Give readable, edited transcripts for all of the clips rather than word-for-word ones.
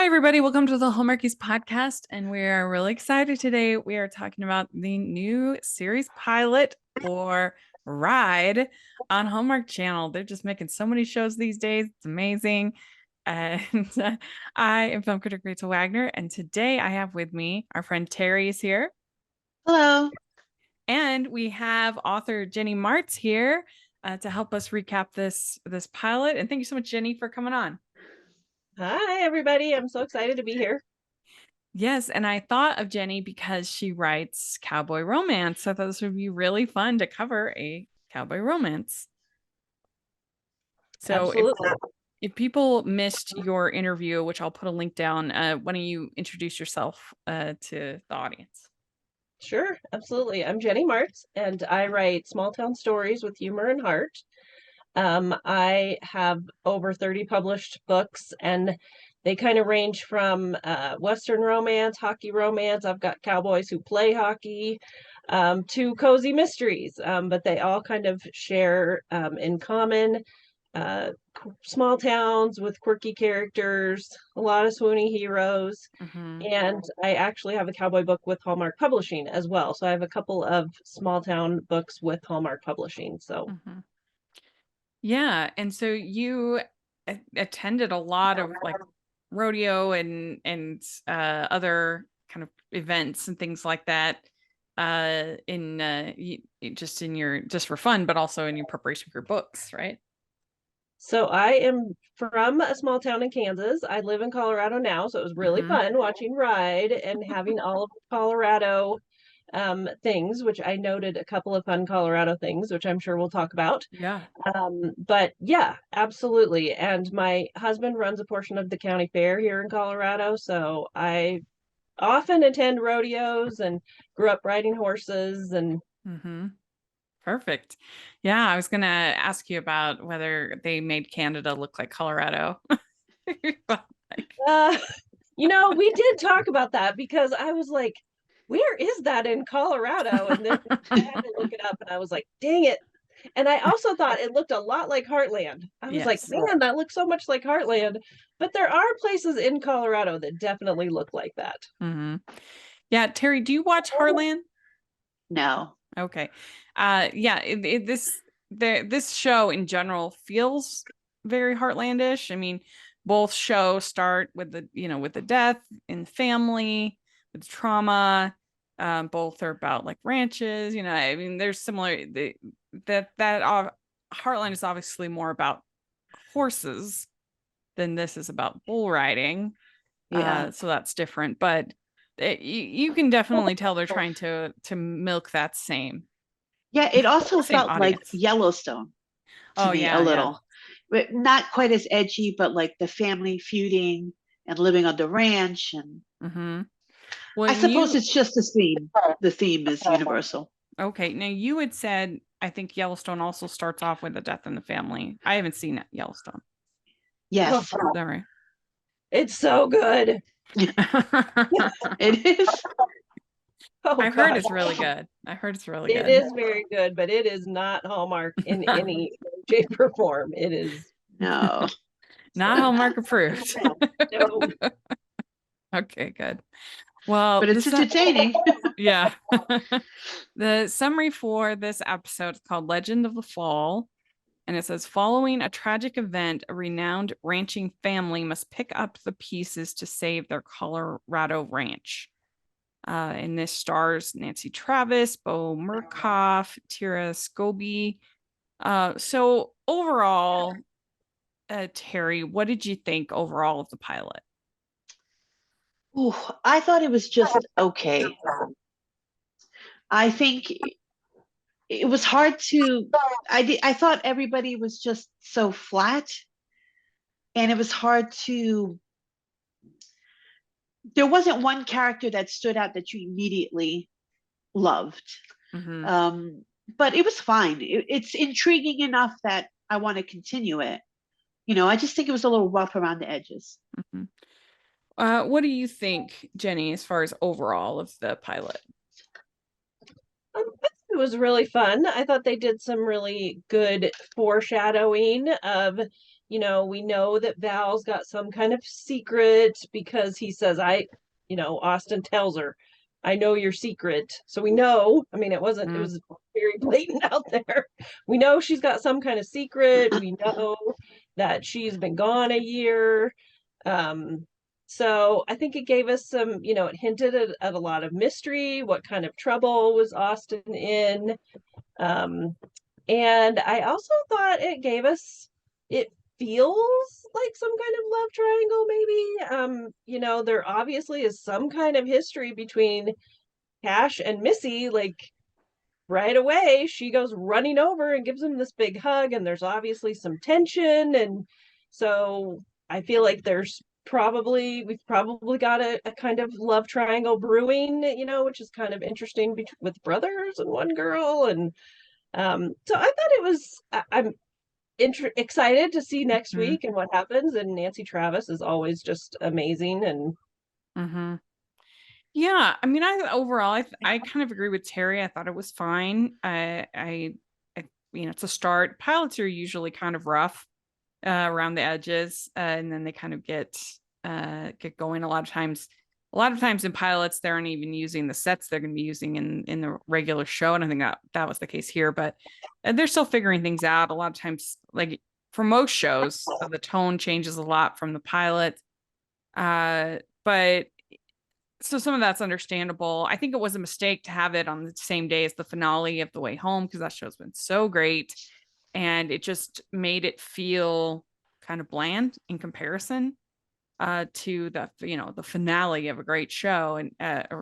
Hi, everybody. Welcome to the Hallmarkies podcast. And we are really excited today. We are talking about the new series pilot for Ride on Hallmark Channel. They're just making so many shows these days. It's amazing. And I am film critic Rachel Wagner. And today I have with me our friend Terry is here. Hello. And we have author Jennie Marts here to help us recap this pilot. And thank you so much, Jennie, for coming on. Hi, everybody. I'm so excited to be here. Yes, and I thought of Jennie because she writes cowboy romance. So I thought this would be really fun to cover a cowboy romance. So Absolutely. if people missed your interview, which I'll put a link down, why don't you introduce yourself to the audience? Sure, absolutely. I'm Jennie Marts, and I write small town stories with humor and heart. I have over 30 published books, and they kind of range from Western romance, hockey romance. I've got cowboys who play hockey, to cozy mysteries, but they all kind of share in common small towns with quirky characters, a lot of swoony heroes. And I actually have a cowboy book with Hallmark Publishing as well. So I have a couple of small town books with Hallmark Publishing. So Yeah, and so you attended a lot of like rodeo and other kind of events and things like that in just in your just for fun, but also in your preparation for your books, right? So I am from a small town in Kansas. I live in Colorado now, so it was really Mm-hmm. fun watching Ride and having all of the Colorado things, which I noted a couple of fun Colorado things, which I'm sure we'll talk about. Yeah. But yeah, absolutely. And my husband runs a portion of the county fair here in Colorado, so I often attend rodeos and grew up riding horses and Mm-hmm. Perfect. Yeah, I was gonna ask you about whether they made Canada look like Colorado. But, like, uh we did talk about that because I was like, where is that in Colorado? And then I had to look it up and I was like, dang it. And I also thought it looked a lot like Heartland. I was like, yes. man, that looks so much like Heartland. But there are places in Colorado that definitely look like that. Mm-hmm. Yeah, Terry, do you watch Heartland? No. Okay. Yeah, this show in general feels very Heartlandish. I mean, both shows start with the death in the family, with trauma. Both are about like ranches, I mean, there's similar Heartland is obviously more about horses than this is about bull riding. Yeah. So that's different, but you can definitely tell they're trying to milk that Yeah, it also same felt like audience. Yellowstone to Oh me a yeah, yeah. little. But not quite as edgy, but like the family feuding and living on the ranch. And Mm-hmm. Well, I and suppose you it's just the theme. The theme is universal. okay. Now you had said I think Yellowstone also starts off with a death in the family. I haven't seen Yellowstone. Oh, Yes, Is that right? it's so good. it is. Oh I heard gosh. it's really good. I heard it's really It good. is very good, but it is not Hallmark in any shape or form. It is No. Not Hallmark approved. no. Okay, good. Well, But it's entertaining. yeah. The summary for this episode is called Legend of the Fall. And it says, following a tragic event, a renowned ranching family must pick up the pieces to save their Colorado ranch. And this stars Nancy Travis, Bo Murkoff, Tira Scobie. So overall, Terry, what did you think overall of the pilot? Ooh, I thought it was just okay. I think it was hard to. I thought everybody was just so flat, and it was hard to. There wasn't one character that stood out that you immediately loved. Mm-hmm. But it was fine. It's intriguing enough that I want to continue it. I just think it was a little rough around the edges. Mm-hmm. What do you think, Jennie, as far as overall of the pilot? It was really fun. I thought they did some really good foreshadowing of we know that Val's got some kind of secret because he says, Austin tells her, I know your secret. So we know, I mean, it was very blatant out there. We know she's got some kind of secret. We know that she's been gone a year. So I think it gave us some, it hinted at a lot of mystery. What kind of trouble was Austin in? And I also thought it feels like some kind of love triangle, maybe. There obviously is some kind of history between Cash and Missy. Like right away, she goes running over and gives him this big hug, and there's obviously some tension. And so I feel like we've probably got a kind of love triangle brewing, which is kind of interesting with brothers and one girl. And so I thought I'm excited to see next week and what happens. And Nancy Travis is always just amazing. And Yeah, I mean, I kind of agree with Terry. I thought it was fine. It's a start. Pilots are usually kind of rough around the edges, and then they kind of get going. A lot of times in pilots, they aren't even using the sets they're going to be using in the regular show, and I think that was the case here. But they're still figuring things out. A lot of times, like for most shows, the tone changes a lot from the pilot. But so some of that's understandable. I think it was a mistake to have it on the same day as the finale of The Way Home because that show's been so great, and it just made it feel kind of bland in comparison to the finale of a great show and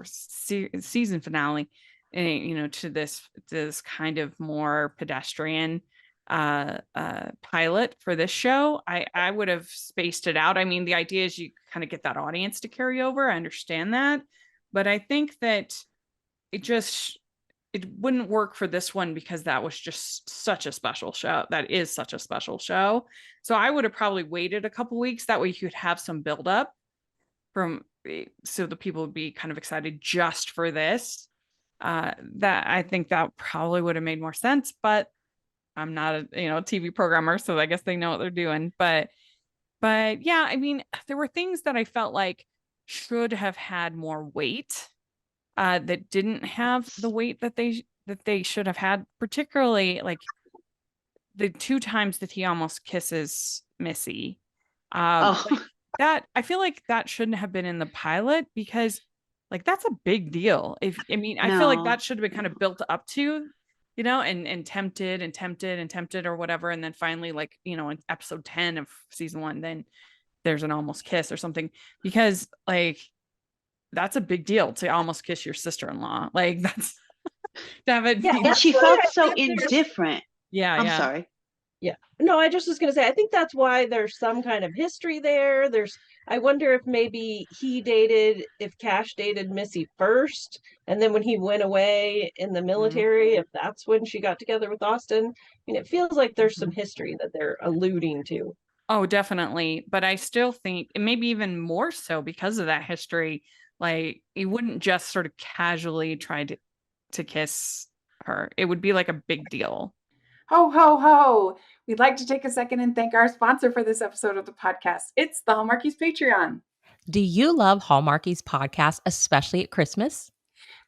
season finale, and to this kind of more pedestrian pilot for this show. I would have spaced it out. I mean, the idea is you kind of get that audience to carry over. I understand that, but I think that it wouldn't work for this one because that was just such a special show. That is such a special show. So I would have probably waited a couple weeks. That way you could have some build up so the people would be kind of excited just for this. That I think that probably would have made more sense, but I'm not a TV programmer, so I guess they know what they're doing. But yeah, I mean, there were things that I felt like should have had more weight that didn't have the weight that they should have had, particularly like the two times that he almost kisses Missy. Oh, That I feel like that shouldn't have been in the pilot because like that's a big deal. I feel like no. that should have been kind of built up to, and tempted and tempted and tempted or whatever. And then finally, like, in episode 10 of season 1, then there's an almost kiss or something because like that's a big deal to almost kiss your sister-in-law. Like that's to have it. Yeah, And she felt so indifferent. Yeah, I'm yeah. sorry. Yeah. No, I just was going to say, I think that's why there's some kind of history there. I wonder if Cash dated Missy first, and then when he went away in the military, if that's when she got together with Austin. I mean, it feels like there's some history that they're alluding to. Oh, definitely. But I still think, and maybe even more so because of that history, like he wouldn't just sort of casually try to kiss her. It would be like a big deal. Ho, ho, ho. We'd like to take a second and thank our sponsor for this episode of the podcast. It's the Hallmarkies Patreon. Do you love Hallmarkies podcast, especially at Christmas?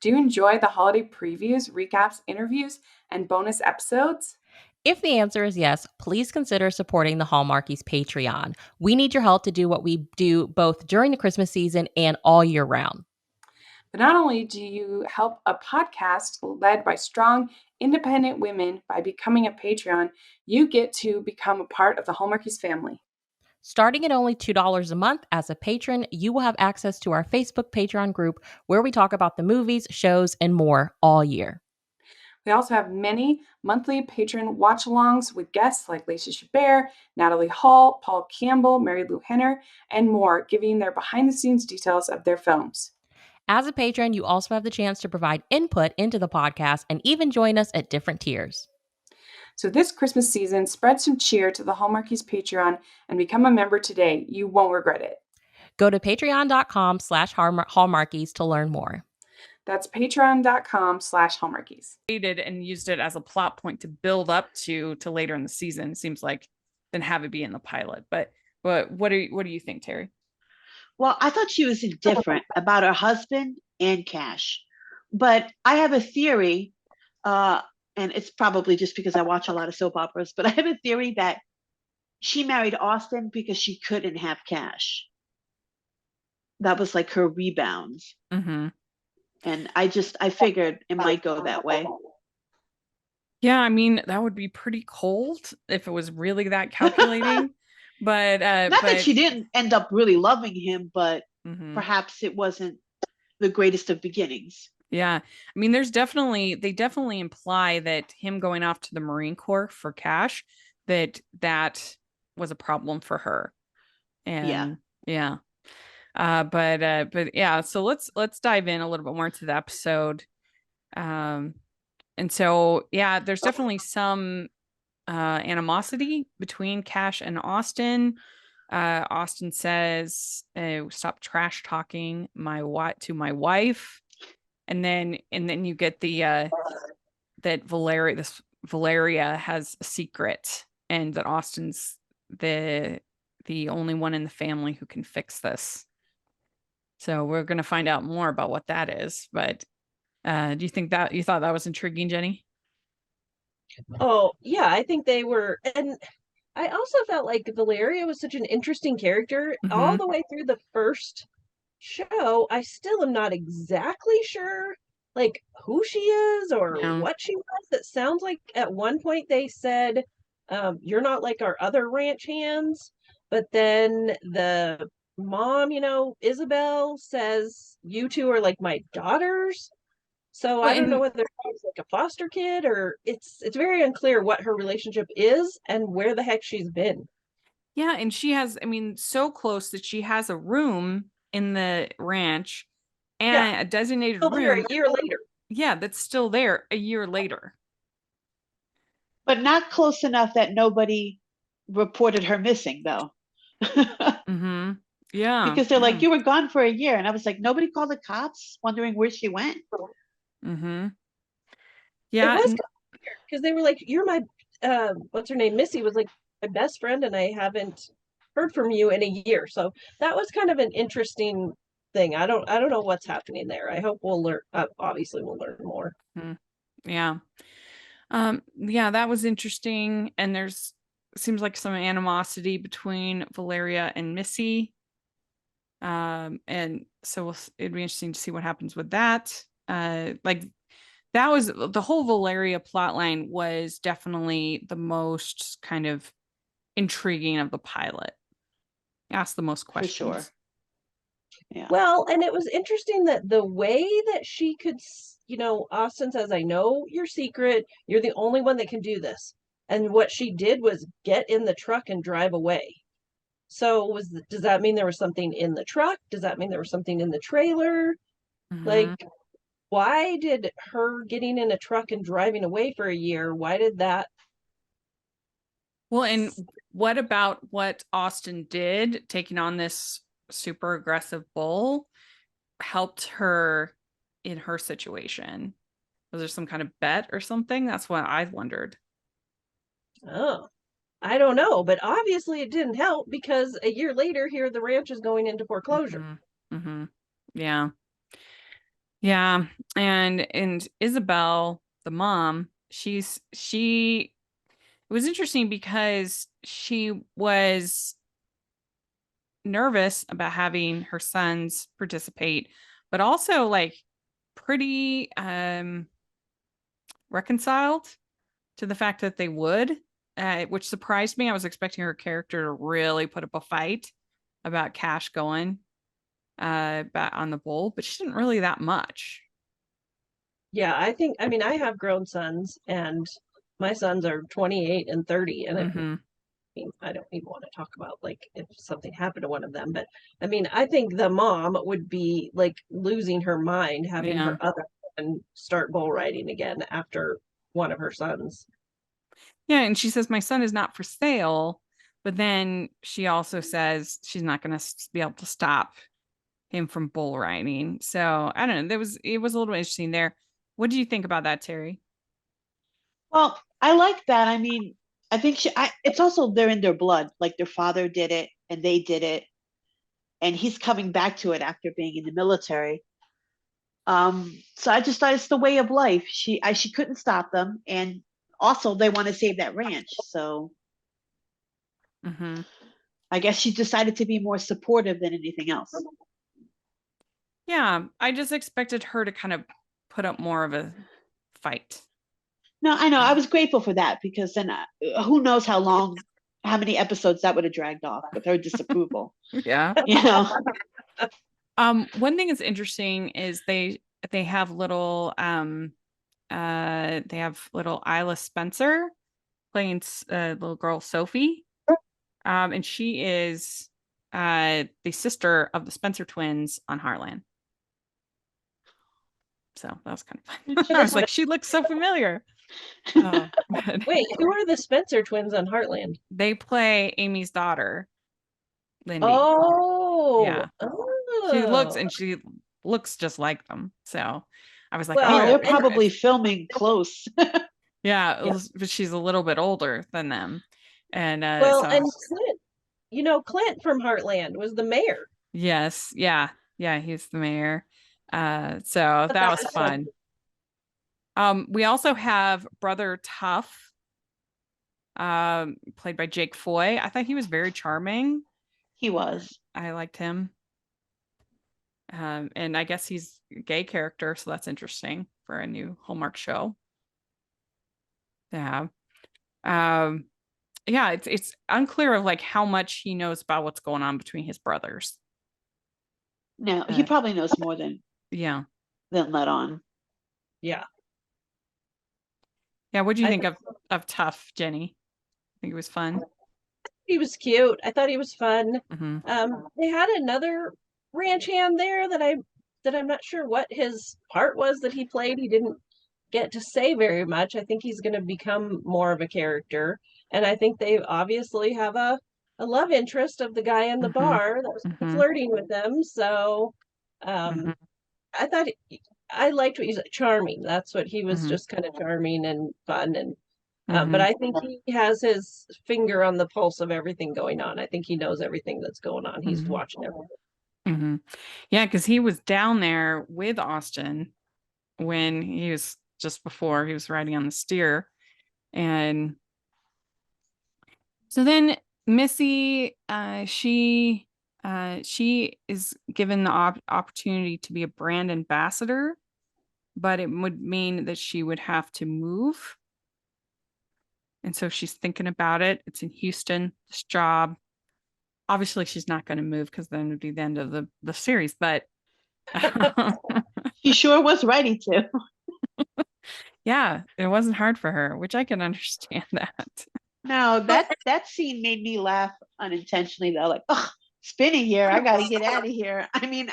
Do you enjoy the holiday previews, recaps, interviews, and bonus episodes? If the answer is yes, please consider supporting the Hallmarkies Patreon. We need your help to do what we do both during the Christmas season and all year round. But not only do you help a podcast led by strong, independent women by becoming a Patreon, you get to become a part of the Hallmarkies family. Starting at only $2 a month as a patron, you will have access to our Facebook Patreon group where we talk about the movies, shows, and more all year. We also have many monthly patron watch-alongs with guests like Lacey Chabert, Natalie Hall, Paul Campbell, Mary Lou Henner, and more, giving their behind-the-scenes details of their films. As a patron, you also have the chance to provide input into the podcast and even join us at different tiers. So this Christmas season, spread some cheer to the Hallmarkies Patreon and become a member today. You won't regret it. Go to patreon.com/Hallmarkies to learn more. That's patreon.com/Hallmarkies. And used it as a plot point to build up to later in the season. It seems like have it be in the pilot. But what do you think, Terry? Well, I thought she was indifferent about her husband and Cash. But I have a theory, uh, and it's probably just because I watch a lot of soap operas, but I have a theory that she married Austin because she couldn't have Cash. That was like her rebound. Mm-hmm. And I figured it might go that way. Yeah, I mean, that would be pretty cold if it was really that calculating. But Not that she didn't end up really loving him, but mhm. perhaps it wasn't the greatest of beginnings. Yeah. I mean, they definitely imply that him going off to the Marine Corps for cash, that was a problem for her. Yeah. And yeah. But yeah, so let's dive in a little bit more to the episode. And so yeah, there's definitely some animosity between Cash and Austin. Austin says, "Stop trash talking to my wife," and then you get the that Valeria has a secret, and that Austin's the only one in the family who can fix this. So we're gonna find out more about what that is. But do you thought that was intriguing, Jenny? Oh, yeah, I think they were. And I also felt like Valeria was such an interesting character all Mm-hmm. the way through the first show. I still am not exactly sure like who she is or Yeah. what she was. It sounds like at one point they said, you're not like our other ranch hands. But then the mom, Isabel says, you two are like my daughters. So Well, I don't know whether she's like a foster kid or it's very unclear what her relationship is and where the heck she's been. yeah, and she has, I mean, so close that she has a room in the ranch Yeah, and a designated still there room. a year later. Yeah, that's still there a year later. But not close enough that nobody reported her missing, though. Mm-hmm. Yeah. Because they're Yeah. like, you were gone for a year. And I was like, nobody called the cops wondering where she went. Mm-hmm. It Yeah. was weird because they were like, "You're my what's her name?" Missy was like my best friend, and I haven't heard from you in a year. So that was kind of an interesting thing. I don't know what's happening there. I hope we'll learn. Obviously, we'll learn more. Yeah. Yeah, that was interesting. And seems like some animosity between Valeria and Missy. And so it'd be interesting to see what happens with that. Like that was the whole Valeria plotline was definitely the most kind of intriguing of the pilot. Asked the most For sure. questions. Yeah. Well, and it was interesting that the way that she could, Austin says, "I know your secret. You're the only one that can do this." And what she did was get in the truck and drive away. So does that mean there was something in the truck? Does that mean there was something in the trailer? Like, Mhm. why did her getting in a truck and driving away for a year, why did that? Well, and what about what Austin did, taking on this super aggressive bull, helped her in her situation? Was there some kind of bet or something? That's what I wondered. Oh, I don't know, but obviously it didn't help because a year later, here the ranch is going into foreclosure. Mm-hmm. Mm-hmm. Yeah. Yeah. And Isabel, the mom, she it was interesting because she was nervous about having her sons participate, but also like pretty reconciled to the fact that they would, which surprised me. I was expecting her character to really put up a fight about Cash going back on the bull, but she didn't really that much. Yeah, I mean, I have grown sons and my sons are 28 and 30. And Mm-hmm. I don't even want to talk about like if something happened to one of them, but I mean, I think the mom would be like losing her mind having Yeah. her other son start bull riding again after one of her sons. Yeah. And she says, my son is not for sale. But then she also says she's not going to be able to stop him from bull riding. So I don't know. It was a little interesting there. What do you think about that, Terry? Well, I like that. I mean, I think it's also they're in their blood. Like their father did it and they did it, and he's coming back to it after being in the military. So I just thought it's the way of life. She couldn't stop them, and also they want to save that ranch. So Mm-hmm. I guess she decided to be more supportive than anything else. Yeah, I just expected her to kind of put up more of a fight. No, I know. I was grateful for that because then who knows how many episodes that would have dragged off with her disapproval. Yeah. You know, One thing that's interesting is they have little Isla Spencer playing little girl Sophie. And she is the sister of the Spencer twins on Heartland. So that was kind of fun. I was like, she looks so familiar. But Wait, who are the Spencer twins on Heartland? they play Amy's daughter, Lindy. Oh, Yeah. She looks just like them. So I was like, Well, they're okay. probably filming close. Yeah, Yeah. but she's a little bit older than them. And well, so and Clint from Heartland was the mayor. yes, yeah, he's the mayor. So that was fun. We also have Brother Tough, played by Jake Foy. I thought he was very charming. He was. I liked him. And I guess he's a gay character, so that's interesting for a new Hallmark show. Yeah. Yeah, it's unclear of like how much he knows about what's going on between his brothers. No, he probably knows more Yeah. than let on. Yeah. Yeah, what do you I think of Tough, Jenny? I think it was fun. He was cute. I thought he was fun. Mm-hmm. They had another ranch hand there that I'm not sure what his part was that he played. He didn't get to say very much. I think he's going to become more of a character, and I think they obviously have a love interest of the guy in the Mm-hmm. bar that was Mm-hmm. flirting with them. So, Mm-hmm. I thought I liked what he's charming. That's what he was, Mm-hmm. just kind of charming and fun. And Mm-hmm. but I think he has his finger on the pulse of everything going on. I think he knows everything that's going on. He's Mm-hmm. watching everything. Mm-hmm. Yeah, because he was down there with Austin when he was just before he was riding on the steer. And so then Missy, she is given the opportunity to be a brand ambassador, but it would mean that she would have to move. And so she's thinking about it. It's in Houston, this job. Obviously, she's not going to move because then it would be the end of the series. But She sure was ready to. yeah, it wasn't hard for her, which I can understand that. No, that scene made me laugh unintentionally though. Like, oh, spinning here. I got to get out of here. I mean,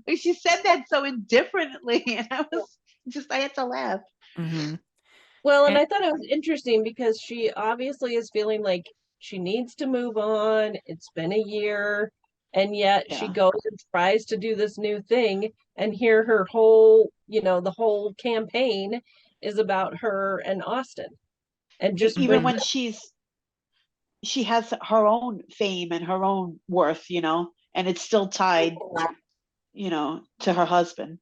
like she said that so indifferently, and I had to laugh. Mm-hmm. Well, and I thought it was interesting because she obviously is feeling like she needs to move on. It's been a year, and yet she goes and tries to do this new thing. And here her whole, the whole campaign is about her and Austin. And just even when she has her own fame and her own worth, and it's still tied, to her husband.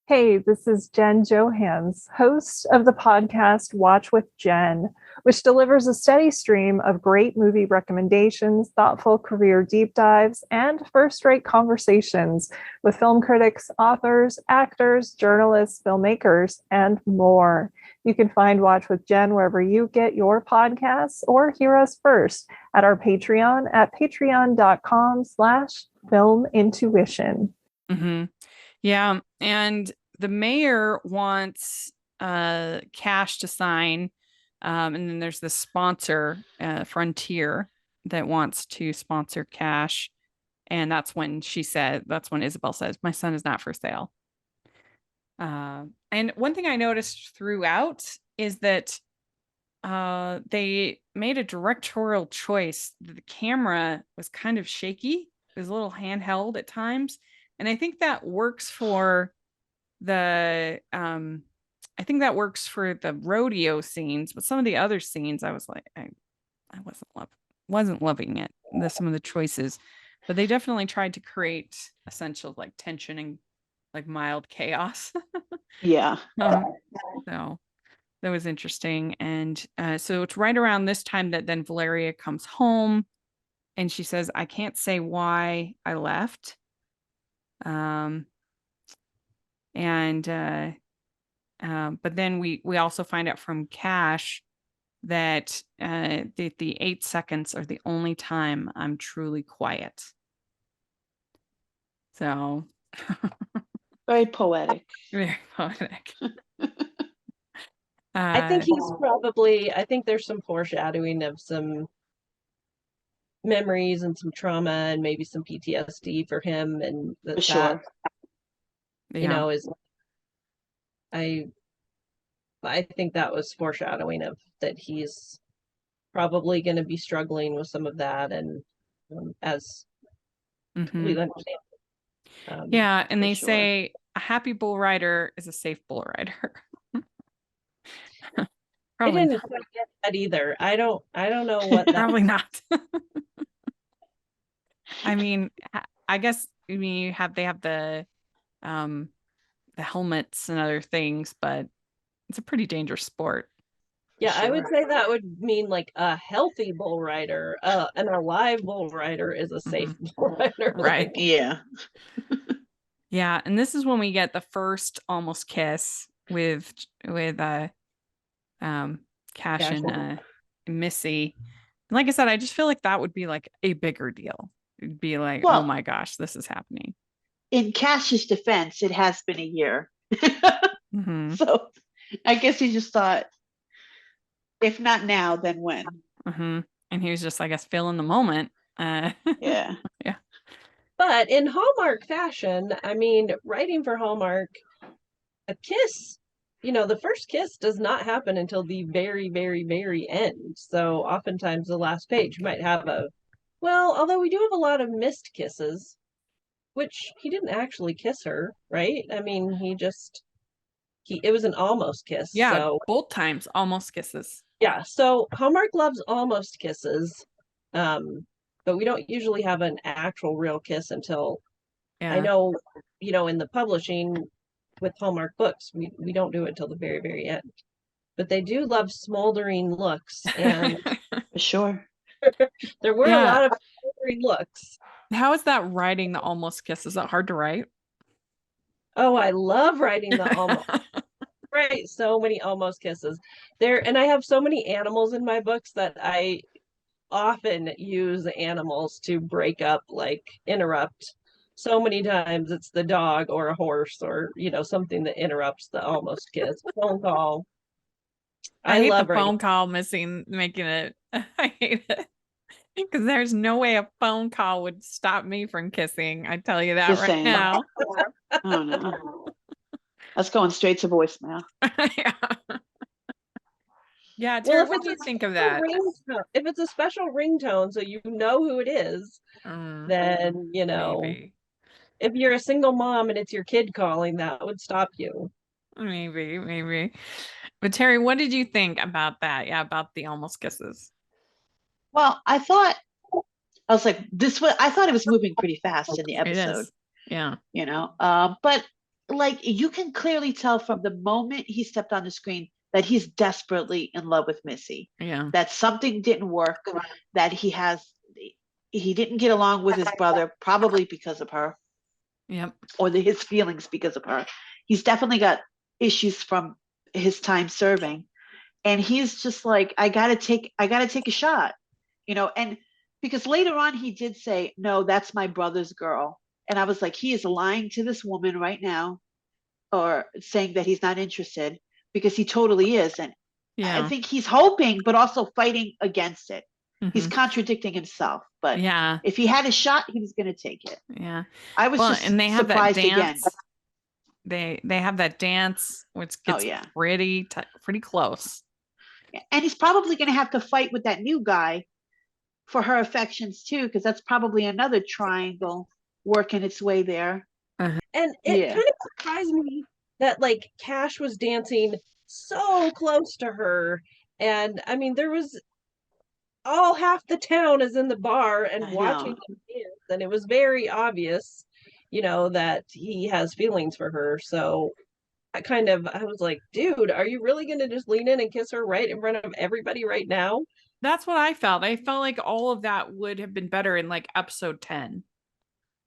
Hey, this is Jen Johans, host of the podcast Watch with Jen, which delivers a steady stream of great movie recommendations, thoughtful career deep dives, and first-rate conversations with film critics, authors, actors, journalists, filmmakers, and more. You can find Watch with Jen wherever you get your podcasts or hear us first at our Patreon at patreon.com/filmintuition. Mm-hmm. Yeah, and the mayor wants Cash to sign, and then there's this sponsor, Frontier, that wants to sponsor Cash, and that's when Isabel says, "My son is not for sale." And one thing I noticed throughout is that they made a directorial choice. The camera was kind of shaky. It was a little handheld at times. And I think that works for the I think that works for the rodeo scenes, but some of the other scenes, I was like, I wasn't loving it. Some of the choices, but they definitely tried to create essential like tension and like mild chaos. Yeah. So that was interesting. And so it's right around this time that then Valeria comes home and she says, I can't say why I left. But then we also find out from Cash that the 8 seconds are the only time I'm truly quiet. So Very poetic. very poetic. I think I think there's some foreshadowing of some memories and some trauma and maybe some PTSD for him, and For sure. you know, is I think that was foreshadowing of that he's probably going to be struggling with some of that, and as completely understand. Yeah, and they sure. say a happy bull rider is a safe bull rider. I Probably didn't quite get that either. I don't know what that probably not. I mean, I guess they have the helmets and other things, but it's a pretty dangerous sport. Yeah, I would Sure. say that would mean like a healthy bull rider, an alive bull rider is a safe bull rider. Right. Like, Yeah. Yeah, and this is when we get the first almost kiss with Cash and Missy. And like I said, I just feel like that would be like a bigger deal. It'd be like, oh Well, my gosh, this is happening. in Cash's defense, it has been a year. Mhm. So I guess he just thought, if not now, then when? And he was just, I guess, feeling the moment. Yeah. Yeah. but in Hallmark fashion, I mean, writing for Hallmark, a kiss, the first kiss does not happen until the very, very, very end. So oftentimes the last page might have although we do have a lot of missed kisses, which he didn't actually kiss her, right? I mean, it was an almost kiss. Yeah, so both times almost kisses. yeah, so Hallmark loves almost kisses, but we don't usually have an actual real kiss until I know, in the publishing with Hallmark books, we don't do it until the very, very end. But they do love smoldering looks, and For sure. there were a lot of smoldering looks. How is that writing the almost kiss? Is that hard to write? Oh, I love writing the almost. Right, so many almost kisses there, and I have so many animals in my books that I often use animals to break up, like interrupt. So many times it's the dog or a horse or something that interrupts the almost kiss. Phone call. I hate love the writing. phone call making it. I hate it because there's no way a phone call would stop me from kissing. I tell you that Just right saying. now. Oh no. That's going straight to voicemail. Yeah, Tara, Well, what do you think of that? If it's a special ringtone, so you know who it is, then Maybe. if you're a single mom and it's your kid calling, that would stop you. Maybe. But Terry, what did you think about that? Yeah, about the almost kisses. Well, I thought it was moving pretty fast in the episode. It is. Yeah. But like you can clearly tell from the moment he stepped on the screen that he's desperately in love with Missy. Yeah. That something didn't work, that he didn't get along with his brother, probably because of her. Yep. Or his feelings because of her. He's definitely got issues from his time serving. And he's just like, I gotta take a shot, and because later on he did say, no, that's my brother's girl. And I was like, he is lying to this woman right now, or saying that he's not interested, because he totally is. And I think he's hoping, but also fighting against it. He's contradicting himself. But if he had a shot, he was going to take it. Yeah. I was just and they have surprised that dance. again. They have that dance, which gets pretty close. And he's probably going to have to fight with that new guy for her affections too, because that's probably another triangle working its way there. And it kind of surprised me that like Cash was dancing so close to her. And I mean, there was all half the town is in the bar and I watching know. them dance, and it was very obvious, that he has feelings for her. So I was like, dude, are you really gonna just lean in and kiss her right in front of everybody right now? That's what I felt. I felt like all of that would have been better in like episode 10,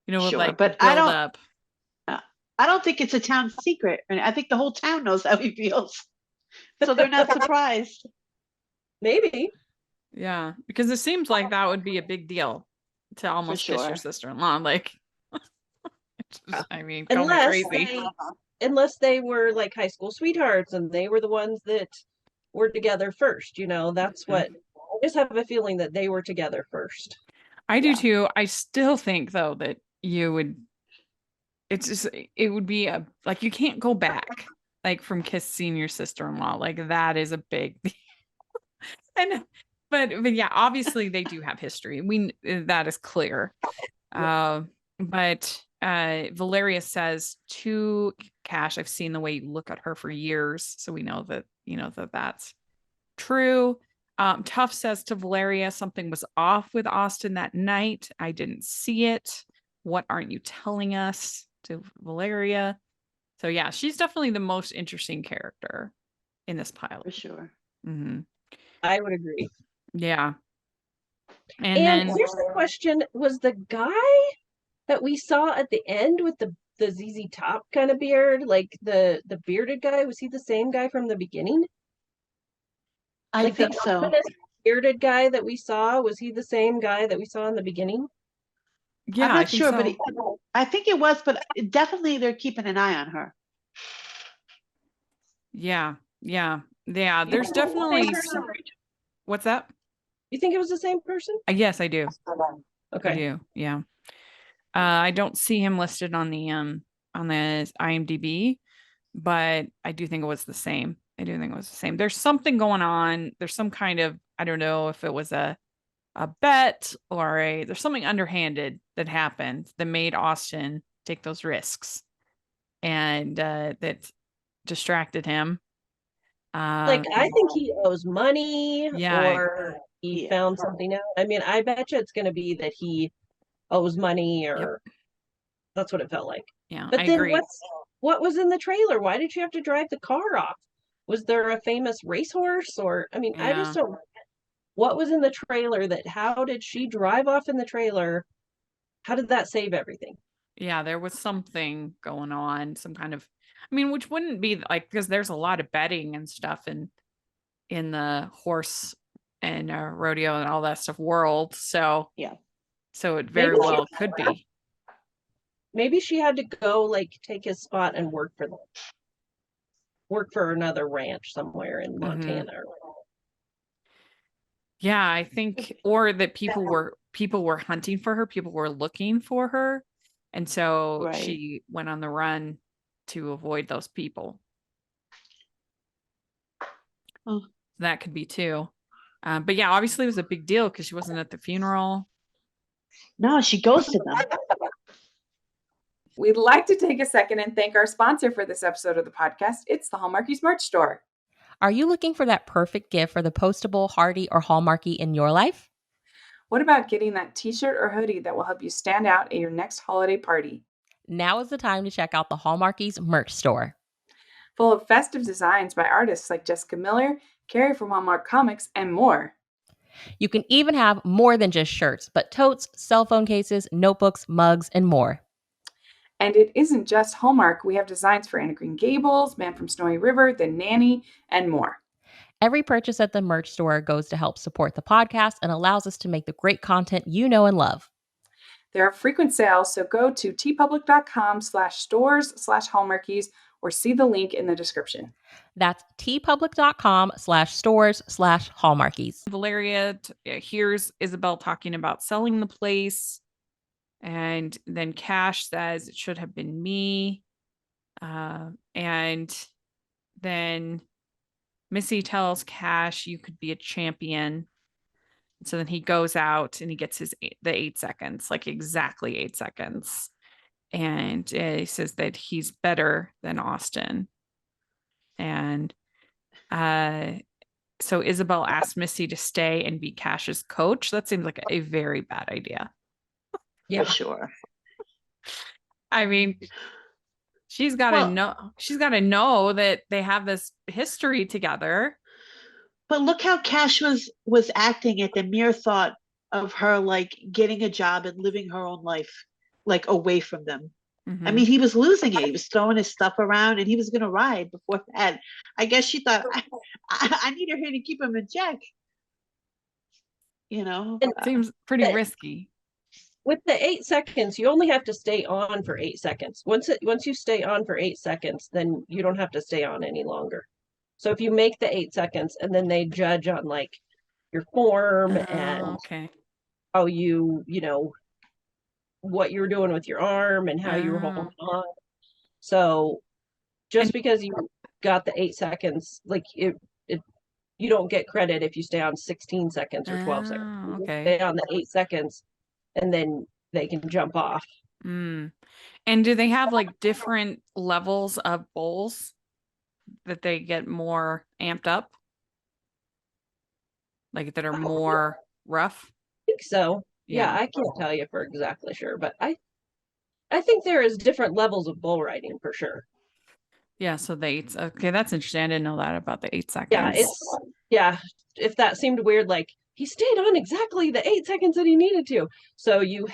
with Sure, like but the build up. I don't think it's a town secret. And I think the whole town knows how he feels. So they're not surprised. Maybe. Yeah, because it seems like that would be a big deal to almost kiss your sure. sister-in-law. Like, I mean, call me Unless crazy. unless they were like high school sweethearts and they were the ones that were together first, that's what I just have a feeling that they were together first. I do Yeah. too. I still think though that it would be like you can't go back like from kissing your sister-in-law. Like that is a big and but yeah, obviously they do have history. That is clear. But Valeria says to Cash, I've seen the way you look at her for years, so we know that that's true. Tough says to Valeria, something was off with Austin that night. I didn't see it. What aren't you telling us? To Valeria. So yeah, she's definitely the most interesting character in this pilot. For sure. Mm-hmm. I would agree. Yeah. And then here's the question: was the guy that we saw at the end with the ZZ Top kind of beard, like the bearded guy, was he the same guy from the beginning? I Like think the so. bearded guy that we saw, was he the same guy that we saw in the beginning? yeah, I'm I not think sure, so. but I think it was, but definitely they're keeping an eye on her. Yeah. There's definitely some. What's that? You think it was the same person? Yes, I do. Okay. I do. Yeah. I don't see him listed on the IMDb, but I do think it was the same. There's something going on. There's some kind of, I don't know if it was a bet or there's something underhanded that happened that made Austin take those risks and that distracted him. Like, I think he owes money Yeah. or he found something out. I mean, I bet you it's going to be that he owes money or that's what it felt like. Yeah, But I then agree. what was in the trailer? Why did you have to drive the car off? Was there a famous racehorse or, I mean, I just don't, what was in the trailer how did she drive off in the trailer? How did that save everything? Yeah, there was something going on, some kind of, I mean, which wouldn't be like, because there's a lot of betting and stuff in the horse and rodeo and all that stuff world. So Yeah. So it very well could be. Maybe she had to go like take his spot and work for another ranch somewhere in Montana. Yeah, I think, or that people were hunting for her, people were looking for her, and so she went on the run to avoid those people. Oh. That could be too. But yeah, obviously it was a big deal because she wasn't at the funeral. No, she ghosted them. We'd like to take a second and thank our sponsor for this episode of the podcast. It's the Hallmarkies Merch Store. Are you looking for that perfect gift for the postable, hardy, or Hallmarky in your life? What about getting that t-shirt or hoodie that will help you stand out at your next holiday party? Now is the time to check out the Hallmarkies Merch Store. Full of festive designs by artists like Jessica Miller, Carrie from Hallmark Comics, and more. You can even have more than just shirts, but totes, cell phone cases, notebooks, mugs, and more. And it isn't just Hallmark. We have designs for Anna Green Gables, Man from Snowy River, The Nanny, and more. Every purchase at the merch store goes to help support the podcast and allows us to make the great content you know and love. There are frequent sales, so go to tpublic.com/stores/Hallmarkies or see the link in the description. That's tpublic.com/stores/Hallmarkies. Valeria hears Isabel talking about selling the place. And then Cash says it should have been me. And then Missy tells Cash, you could be a champion. So then he goes out and he gets the 8 seconds, like exactly 8 seconds. and he says that he's better than Austin. And so Isabel asked Missy to stay and be Cash's coach. That seems like a very bad idea. Yeah. For sure. I mean, she's got to Well- know. She's got to know that they have this history together. But look how Cash was acting at the mere thought of her like getting a job and living her own life like away from them. I mean, he was losing it. He was throwing his stuff around, and he was going to ride before that. I guess she thought, I need her here to keep him in check. You know, And seems pretty risky. with the 8 seconds, you only have to stay on for 8 seconds. Once you stay on for 8 seconds, then you don't have to stay on any longer. So if you make the 8 seconds and then they judge on like your form and Okay. how you know, what you're doing with your arm and how you're holding on. So just because you got the 8 seconds, like it you don't get credit if you stay on 16 seconds or 12 seconds. You Okay. stay on the 8 seconds and then they can jump off. And do they have like different levels of bowls that they get more amped up? Like that are more rough? I think so. Yeah, I can't tell you for exactly sure, but I think there is different levels of bull riding for sure. Yeah, so the 8. Okay, that's interesting. I didn't know that about the 8 seconds. If that seemed weird, like he stayed on exactly the 8 seconds that he needed to. So you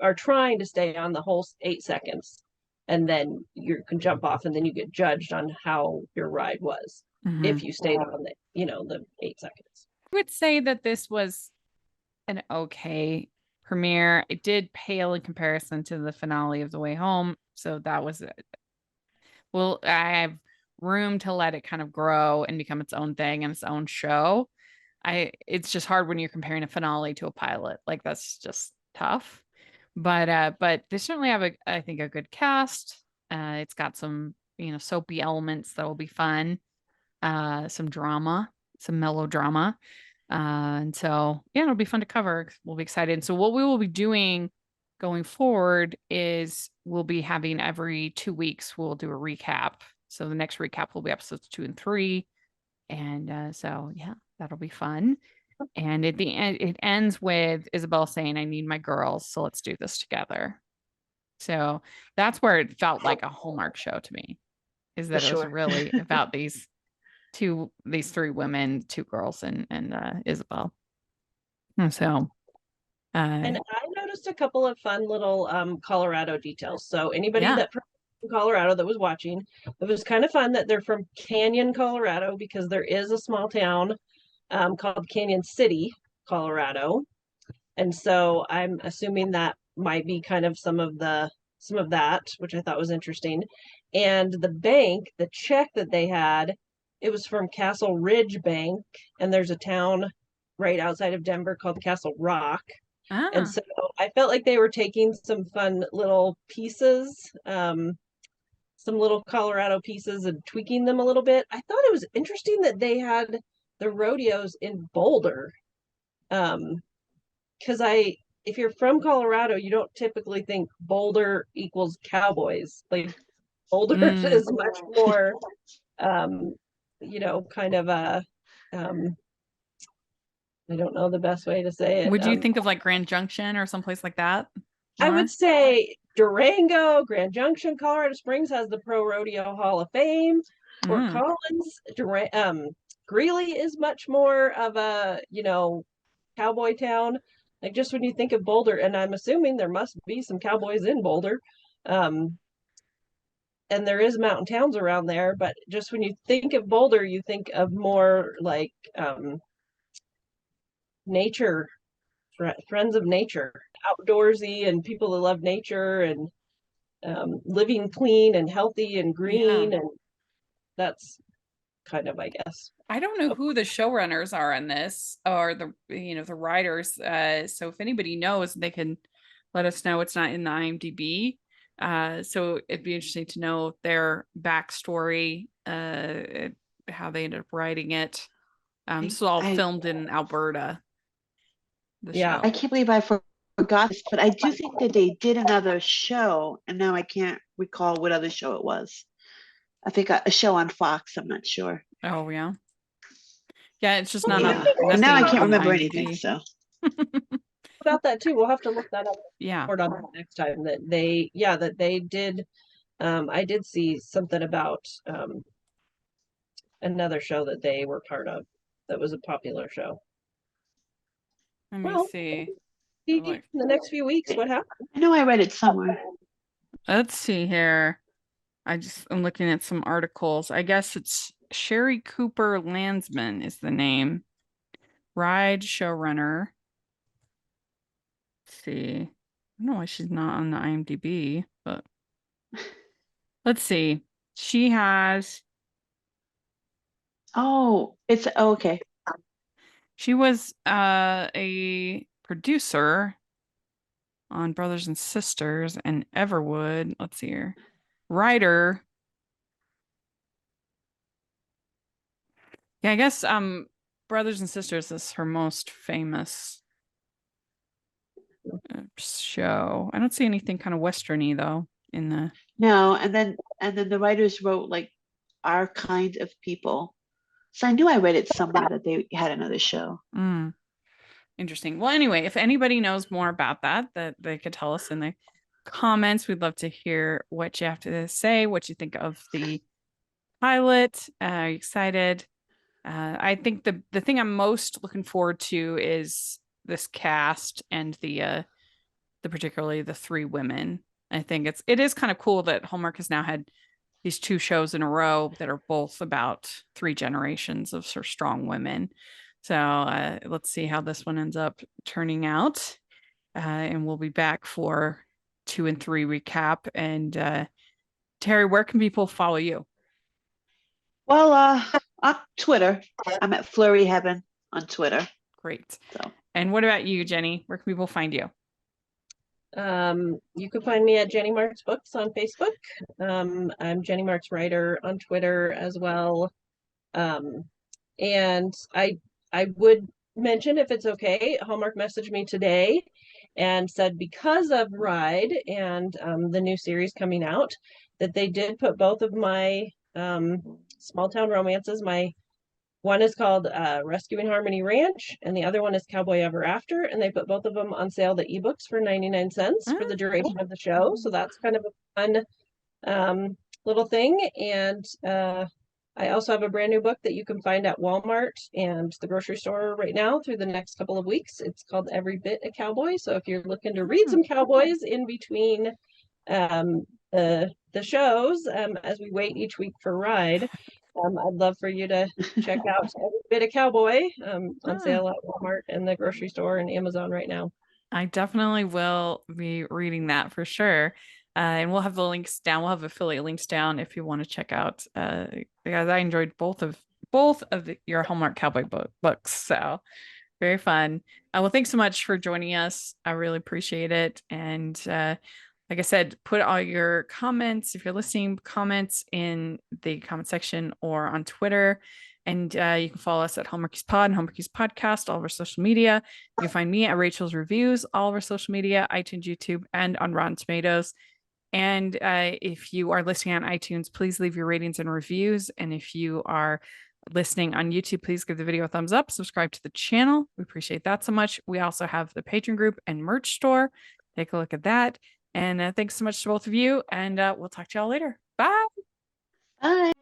are trying to stay on the whole 8 seconds, and then you can jump off, and then you get judged on how your ride was if you stayed on the 8 seconds. I would say that this was an okay premiere. It did pale in comparison to the finale of The Way Home, so that was it. Well, I have room to let it kind of grow and become its own thing and its own show. It's just hard when you're comparing a finale to a pilot. Like that's just tough. But they certainly have I think a good cast. It's got some, soapy elements that will be fun. Some drama, some melodrama. And so yeah, it'll be fun to cover. We'll be excited. And so what we will be doing going forward is we'll be having every 2 weeks, we'll do a recap. So the next recap will be episodes 2 and 3. And so, yeah, that'll be fun. And at the end, it ends with Isabel saying, I need my girls. So let's do this together. So that's where it felt like a Hallmark show to me, is that it was really about these 3 women, 2 girls and Isabel. And so, and I noticed a couple of fun little Colorado details. So anybody that from Colorado that was watching, it was kind of fun that they're from Canyon, Colorado, because there is a small town called Canyon City, Colorado. And so I'm assuming that might be kind of some of that, which I thought was interesting. And the bank, the check that they had, it was from Castle Ridge Bank, and there's a town right outside of Denver called Castle Rock. And so I felt like they were taking some fun little pieces, some little Colorado pieces, and tweaking them a little bit. I thought it was interesting that they had the rodeos in Boulder. Because if you're from Colorado, you don't typically think Boulder equals cowboys. Like Boulder is much more, kind of a, I don't know the best way to say it. Would you think of like Grand Junction or someplace like that? I would say Durango, Grand Junction, Colorado Springs has the Pro Rodeo Hall of Fame. Fort Collins, Greeley is much more of a, cowboy town. Like just when you think of Boulder, and I'm assuming there must be some cowboys in Boulder. And there is mountain towns around there, but just when you think of Boulder, you think of more like nature, friends of nature, outdoorsy, and people that love nature and living clean and healthy and green. And that's kind of, I guess. I don't know who the showrunners are in this, or the writers. So if anybody knows, they can let us know. It's not in the IMDb. So it'd be interesting to know their backstory, how they ended up writing it. This was all filmed in Alberta. I can't believe I forgot this, but I do think that they did another show, and now I can't recall what other show it was. I think a show on Fox. I'm not sure. Oh yeah. Yeah, it's just not Yeah. on And now I nothing can't on remember IMDb. anything. So About that too. We'll have to look that up. Yeah. Report on that next time that they did. I did see something about another show that they were part of that was a popular show. Let me Well, see. In Like, the next few weeks, what happened? I know I read it somewhere. let's see here. I'm looking at some articles. I guess it's Sherry Cooper Landsman is the name. Ride showrunner. Let's see. I don't know why she's not on the IMDb, but let's see. She has Okay. she was a producer on Brothers and Sisters and Everwood. Let's see here. Writer. Yeah, I guess Brothers and Sisters is her most famous show. I don't see anything kind of westerny though in the No, and then the writers wrote like Our Kind of People. So I knew I read it somewhere that they had another show. Interesting. Well, anyway, if anybody knows more about that they could tell us in the comments. We'd love to hear what you have to say, what you think of the pilot. Are you excited? I think the thing I'm most looking forward to is this cast and the particularly the three women. I think it is kind of cool that Hallmark has now had these two shows in a row that are both about three generations of sort of strong women. So let's see how this one ends up turning out. And we'll be back for 2 and 3 recap. And Terry, where can people follow you? Well, on Twitter, I'm at Flurry Heaven on Twitter. Great. So. And what about you, Jenny? Where can people find you? You can find me at Jennie Marts Books on Facebook. I'm Jennie Marts Writer on Twitter as well. And I would mention, if it's okay, Hallmark messaged me today and said because of Ride and the new series coming out, that they did put both of my small town romances, one is called Rescuing Harmony Ranch, and the other one is Cowboy Ever After. And they put both of them on sale to ebooks for 99 cents for the duration of the show. So that's kind of a fun little thing. And I also have a brand new book that you can find at Walmart and the grocery store right now through the next couple of weeks. It's called Every Bit a Cowboy. So if you're looking to read some cowboys in between the shows, as we wait each week for Ride, I'd love for you to check out Every Bit a Cowboy on sale at Walmart and the grocery store and Amazon right now. I definitely will be reading that for sure. And we'll have the links down. We'll have affiliate links down if you want to check out. Because I enjoyed both of your Hallmark Cowboy books. So very fun. Well, thanks so much for joining us. I really appreciate it. And like I said, put all your comments, if you're listening, comments in the comment section or on Twitter. And you can follow us at Hallmarkies Pod and Hallmarkies Podcast, all of our social media. You can find me at Rachel's Reviews, all of our social media, iTunes, YouTube, and on Rotten Tomatoes. And if you are listening on iTunes, please leave your ratings and reviews. And if you are listening on YouTube, please give the video a thumbs up, subscribe to the channel. We appreciate that so much. We also have the Patreon group and merch store. Take a look at that. And thanks so much to both of you. And we'll talk to y'all later. Bye. Bye.